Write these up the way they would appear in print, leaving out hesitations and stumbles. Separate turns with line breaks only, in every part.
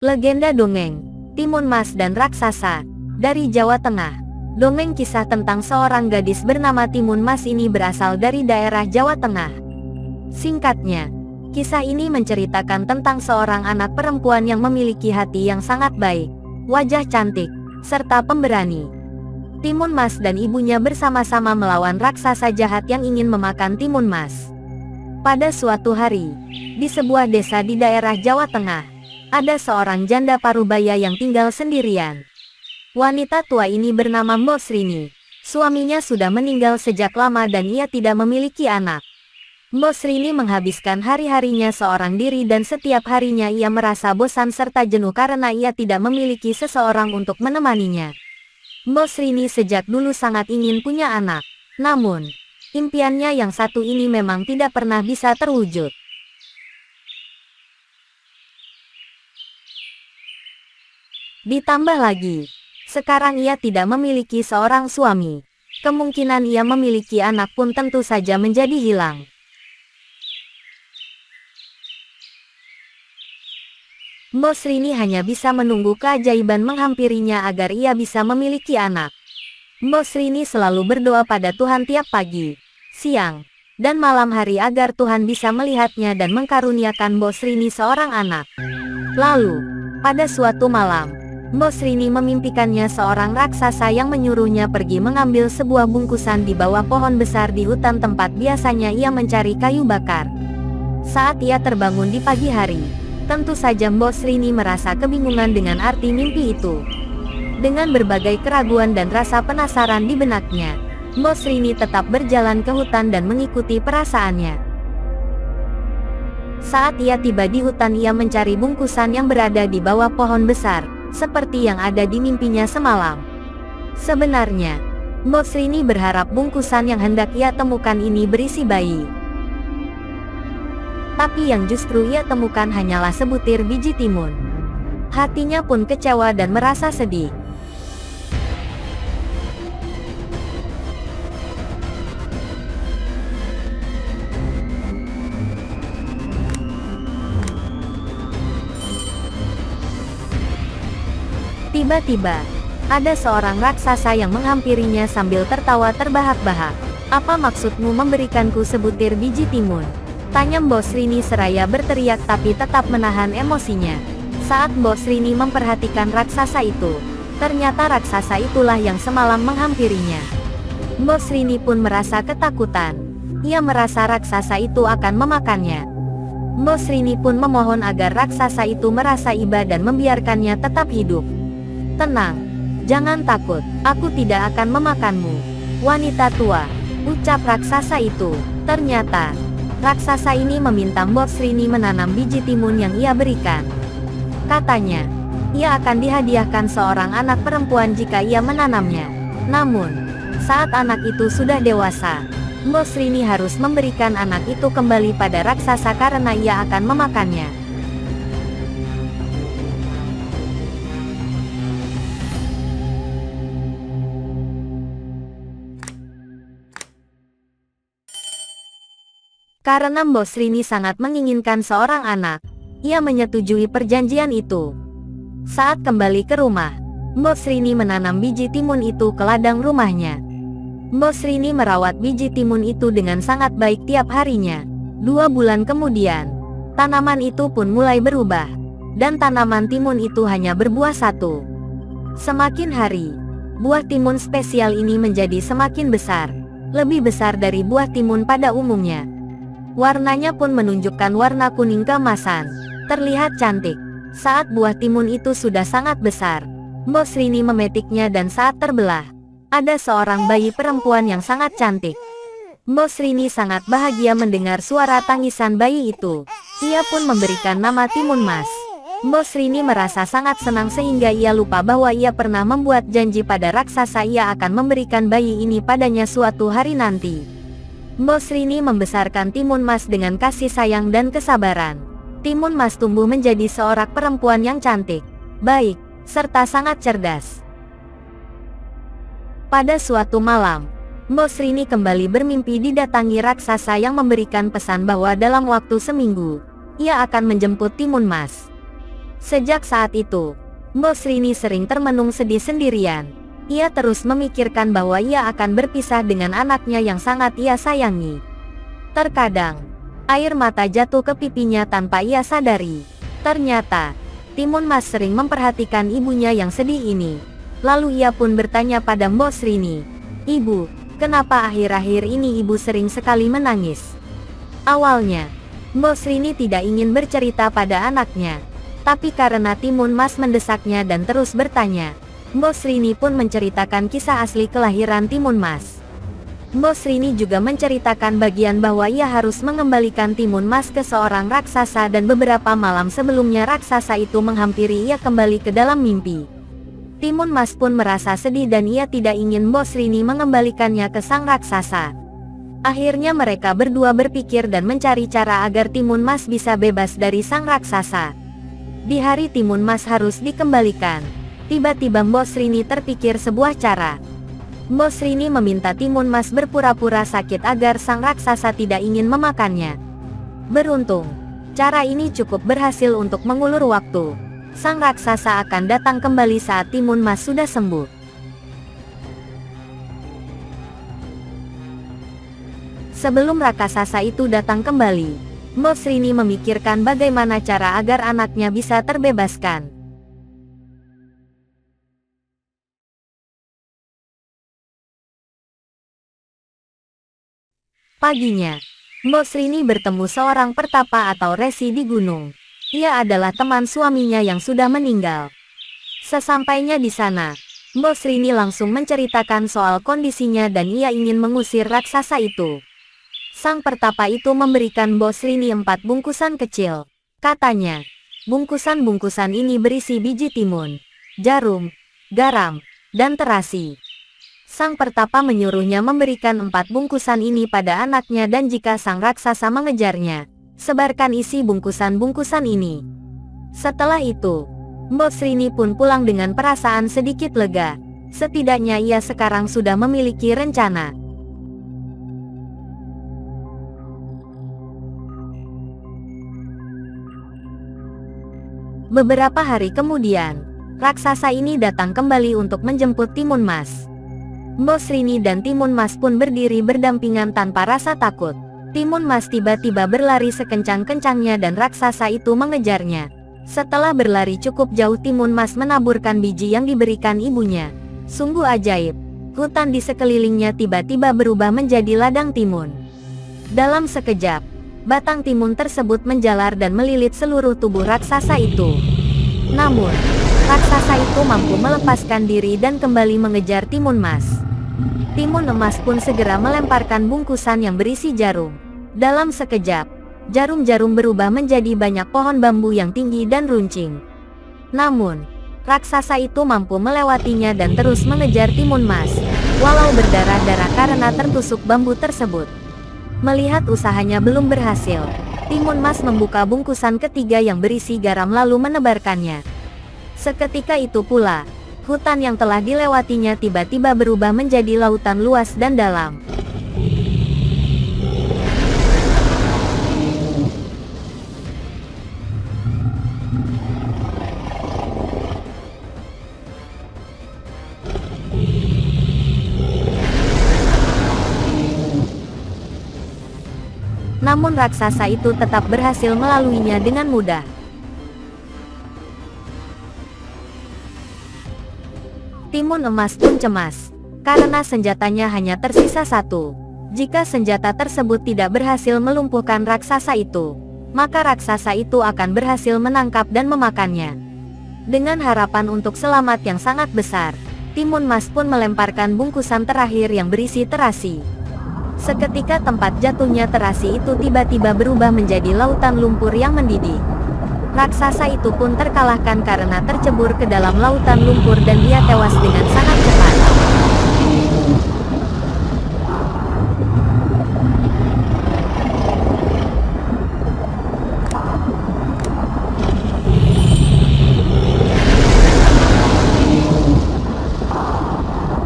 Legenda dongeng, Timun Mas dan Raksasa, dari Jawa Tengah. Dongeng kisah tentang seorang gadis bernama Timun Mas ini berasal dari daerah Jawa Tengah. Singkatnya, kisah ini menceritakan tentang seorang anak perempuan yang memiliki hati yang sangat baik, wajah cantik, serta pemberani. Timun Mas dan ibunya bersama-sama melawan raksasa jahat yang ingin memakan Timun Mas. Pada suatu hari, di sebuah desa di daerah Jawa Tengah, ada seorang janda parubaya yang tinggal sendirian. Wanita tua ini bernama Mbok Srini. Suaminya sudah meninggal sejak lama dan ia tidak memiliki anak. Mbok Srini menghabiskan hari-harinya seorang diri dan setiap harinya ia merasa bosan serta jenuh karena ia tidak memiliki seseorang untuk menemaninya. Mbok Srini sejak dulu sangat ingin punya anak. Namun, impiannya yang satu ini memang tidak pernah bisa terwujud. Ditambah lagi, sekarang ia tidak memiliki seorang suami. Kemungkinan ia memiliki anak pun tentu saja menjadi hilang. Mbok Srini hanya bisa menunggu keajaiban menghampirinya agar ia bisa memiliki anak. Mbok Srini selalu berdoa pada Tuhan tiap pagi, siang, dan malam hari agar Tuhan bisa melihatnya dan mengkaruniakan Mbok Srini seorang anak. Lalu, pada suatu malam, Mbok Srini memimpikannya seorang raksasa yang menyuruhnya pergi mengambil sebuah bungkusan di bawah pohon besar di hutan tempat biasanya ia mencari kayu bakar. Saat ia terbangun di pagi hari, tentu saja Mbok Srini merasa kebingungan dengan arti mimpi itu. Dengan berbagai keraguan dan rasa penasaran di benaknya, Mbok Srini tetap berjalan ke hutan dan mengikuti perasaannya. Saat ia tiba di hutan, ia mencari bungkusan yang berada di bawah pohon besar, seperti yang ada di mimpinya semalam. Sebenarnya, Mbok Srini berharap bungkusan yang hendak ia temukan ini berisi bayi. Tapi yang justru ia temukan hanyalah sebutir biji timun. Hatinya pun kecewa dan merasa sedih. Tiba-tiba, ada seorang raksasa yang menghampirinya sambil tertawa terbahak-bahak. "Apa maksudmu memberikanku sebutir biji timun?" tanya Mbok Srini seraya berteriak tapi tetap menahan emosinya. Saat Mbok Srini memperhatikan raksasa itu, ternyata raksasa itulah yang semalam menghampirinya. Mbok Srini pun merasa ketakutan. Ia merasa raksasa itu akan memakannya. Mbok Srini pun memohon agar raksasa itu merasa iba dan membiarkannya tetap hidup. "Tenang, jangan takut, aku tidak akan memakanmu, wanita tua," ucap raksasa itu. Ternyata, raksasa ini meminta Mbok Srini menanam biji timun yang ia berikan. Katanya, ia akan dihadiahkan seorang anak perempuan jika ia menanamnya. Namun, saat anak itu sudah dewasa, Mbok Srini harus memberikan anak itu kembali pada raksasa karena ia akan memakannya. Karena Mbok Srini sangat menginginkan seorang anak, ia menyetujui perjanjian itu. Saat kembali ke rumah, Mbok Srini menanam biji timun itu ke ladang rumahnya. Mbok Srini merawat biji timun itu dengan sangat baik tiap harinya. 2 bulan kemudian, tanaman itu pun mulai berubah, dan tanaman timun itu hanya berbuah 1. Semakin hari, buah timun spesial ini menjadi semakin besar, lebih besar dari buah timun pada umumnya. Warnanya pun menunjukkan warna kuning keemasan, terlihat cantik. Saat buah timun itu sudah sangat besar, Mbok Srini memetiknya dan saat terbelah, ada seorang bayi perempuan yang sangat cantik. Mbok Srini sangat bahagia mendengar suara tangisan bayi itu. Ia pun memberikan nama Timun Mas. Mbok Srini merasa sangat senang sehingga ia lupa bahwa ia pernah membuat janji pada raksasa ia akan memberikan bayi ini padanya suatu hari nanti. Mbok Srini membesarkan Timun Mas dengan kasih sayang dan kesabaran. Timun Mas tumbuh menjadi seorang perempuan yang cantik, baik, serta sangat cerdas. Pada suatu malam, Mbok Srini kembali bermimpi didatangi raksasa yang memberikan pesan bahwa dalam waktu seminggu, ia akan menjemput Timun Mas. Sejak saat itu, Mbok Srini sering termenung sedih sendirian. Ia terus memikirkan bahwa ia akan berpisah dengan anaknya yang sangat ia sayangi. Terkadang, air mata jatuh ke pipinya tanpa ia sadari. Ternyata, Timun Mas sering memperhatikan ibunya yang sedih ini. Lalu ia pun bertanya pada Mbok Srini, "Ibu, kenapa akhir-akhir ini ibu sering sekali menangis?" Awalnya, Mbok Srini tidak ingin bercerita pada anaknya. Tapi karena Timun Mas mendesaknya dan terus bertanya, Mbok Srini pun menceritakan kisah asli kelahiran Timun Mas. Mbok Srini juga menceritakan bagian bahwa ia harus mengembalikan Timun Mas ke seorang raksasa dan beberapa malam sebelumnya raksasa itu menghampiri ia kembali ke dalam mimpi. Timun Mas pun merasa sedih dan ia tidak ingin Mbok Srini mengembalikannya ke sang raksasa. Akhirnya mereka berdua berpikir dan mencari cara agar Timun Mas bisa bebas dari sang raksasa. Di hari Timun Mas harus dikembalikan, tiba-tiba Mbok Srini terpikir sebuah cara. Mbok Srini meminta Timun Mas berpura-pura sakit agar sang raksasa tidak ingin memakannya. Beruntung, cara ini cukup berhasil untuk mengulur waktu. Sang raksasa akan datang kembali saat Timun Mas sudah sembuh. Sebelum raksasa itu datang kembali, Mbok Srini memikirkan bagaimana cara agar anaknya bisa terbebaskan. Paginya, Mbok Srini bertemu seorang pertapa atau resi di gunung. Ia adalah teman suaminya yang sudah meninggal. Sesampainya di sana, Mbok Srini langsung menceritakan soal kondisinya dan ia ingin mengusir raksasa itu. Sang pertapa itu memberikan Mbok Srini 4 bungkusan kecil. Katanya, bungkusan-bungkusan ini berisi biji timun, jarum, garam, dan terasi. Sang pertapa menyuruhnya memberikan 4 bungkusan ini pada anaknya dan jika sang raksasa mengejarnya, sebarkan isi bungkusan-bungkusan ini. Setelah itu, Mbok Srini pun pulang dengan perasaan sedikit lega. Setidaknya ia sekarang sudah memiliki rencana. Beberapa hari kemudian, raksasa ini datang kembali untuk menjemput Timun Mas. Mbok Srini dan Timun Mas pun berdiri berdampingan tanpa rasa takut. Timun Mas tiba-tiba berlari sekencang-kencangnya dan raksasa itu mengejarnya. Setelah berlari cukup jauh, Timun Mas menaburkan biji yang diberikan ibunya. Sungguh ajaib, hutan di sekelilingnya tiba-tiba berubah menjadi ladang timun. Dalam sekejap, batang timun tersebut menjalar dan melilit seluruh tubuh raksasa itu. Namun, raksasa itu mampu melepaskan diri dan kembali mengejar Timun Mas. Timun Emas pun segera melemparkan bungkusan yang berisi jarum. Dalam sekejap, jarum-jarum berubah menjadi banyak pohon bambu yang tinggi dan runcing. Namun, raksasa itu mampu melewatinya dan terus mengejar Timun Mas, walau berdarah-darah karena tertusuk bambu tersebut. Melihat usahanya belum berhasil, Timun Mas membuka bungkusan ketiga yang berisi garam lalu menebarkannya. Seketika itu pula, hutan yang telah dilewatinya tiba-tiba berubah menjadi lautan luas dan dalam. Namun raksasa itu tetap berhasil melaluinya dengan mudah. Timun Emas pun cemas, karena senjatanya hanya tersisa satu. Jika senjata tersebut tidak berhasil melumpuhkan raksasa itu, maka raksasa itu akan berhasil menangkap dan memakannya. Dengan harapan untuk selamat yang sangat besar, Timun Mas pun melemparkan bungkusan terakhir yang berisi terasi. Seketika tempat jatuhnya terasi itu tiba-tiba berubah menjadi lautan lumpur yang mendidih. Raksasa itu pun terkalahkan karena tercebur ke dalam lautan lumpur dan dia tewas dengan sangat cepat.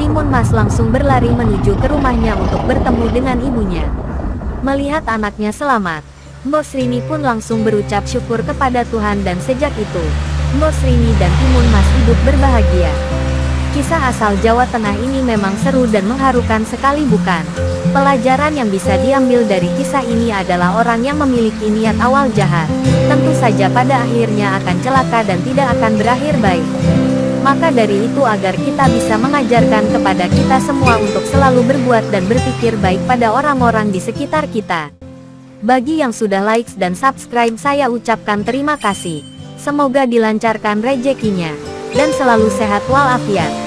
Timun Mas langsung berlari menuju ke rumahnya untuk bertemu dengan ibunya. Melihat anaknya selamat, Mbok Srini pun langsung berucap syukur kepada Tuhan dan sejak itu, Mbok Srini dan Timun Mas hidup berbahagia. Kisah asal Jawa Tengah ini memang seru dan mengharukan sekali, bukan? Pelajaran yang bisa diambil dari kisah ini adalah orang yang memiliki niat awal jahat, tentu saja pada akhirnya akan celaka dan tidak akan berakhir baik. Maka dari itu agar kita bisa mengajarkan kepada kita semua untuk selalu berbuat dan berpikir baik pada orang-orang di sekitar kita. Bagi yang sudah like dan subscribe saya ucapkan terima kasih. Semoga dilancarkan rezekinya dan selalu sehat walafiat.